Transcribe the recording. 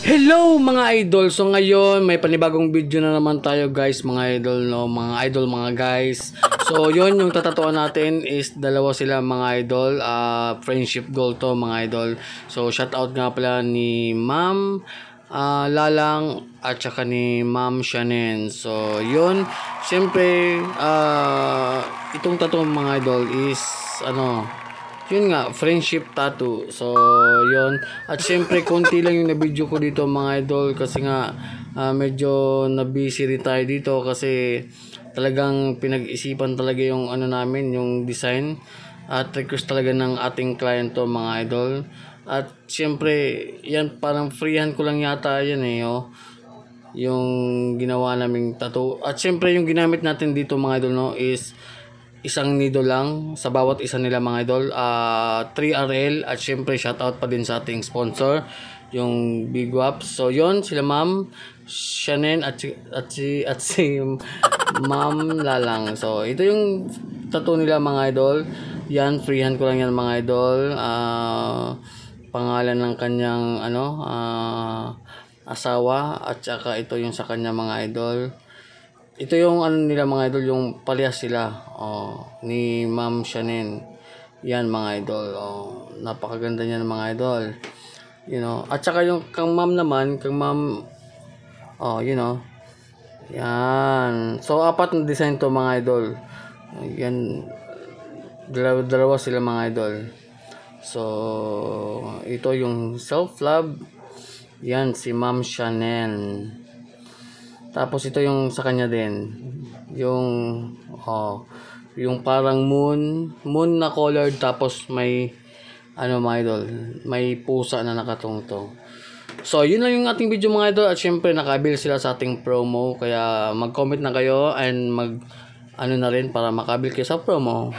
Hello mga idol! So ngayon may panibagong video na naman tayo guys mga idol, no? Mga idol, mga guys. So yon yung tatatuan natin is dalawa sila mga idol. Friendship goal to mga idol. So shout out nga pala ni Ma'am Lalang at saka ni Ma'am Shanen. So yun, siyempre itong tattoo mga idol is yun nga, friendship tattoo. So, yun. At syempre, konti lang yung na-video ko dito mga idol. Kasi nga, medyo na-busy rin tayo dito. Kasi talagang pinag-isipan talaga yung namin, yung design. At request talaga ng ating client to mga idol. At syempre, yan parang freehan ko lang yata yan oh. Yung ginawa naming tattoo. At syempre, yung ginamit natin dito mga idol no, is isang nido lang sa bawat isa nila mga idol, 3RL. At syempre shoutout pa din sa ating sponsor yung Big Waps. So yon sila Ma'am Shanen at si Ma'am Lalang. So ito yung tattoo nila mga idol. Yan, freehand ko lang yan mga idol. Pangalan ng kanyang asawa at saka ito yung sa kanya mga idol. Ito yung nila mga idol, yung palihas sila ni Ma'am Shanen. Yan mga idol. Napakaganda niyan mga idol. You know, at saka yung kang Ma'am naman, kang Ma'am you know. Yan. So apat na design to mga idol. Yan. Dalawa sila mga idol. So ito yung self-love. Yan si Ma'am Shanen. Tapos ito yung sa kanya din. Yung parang moon na colored, tapos may mga idol, may pusa na nakatungtong. So yun lang yung ating video mga idol. At syempre nakabil sila sa ating promo. Kaya mag-comment na kayo and na rin para makabil kayo sa promo.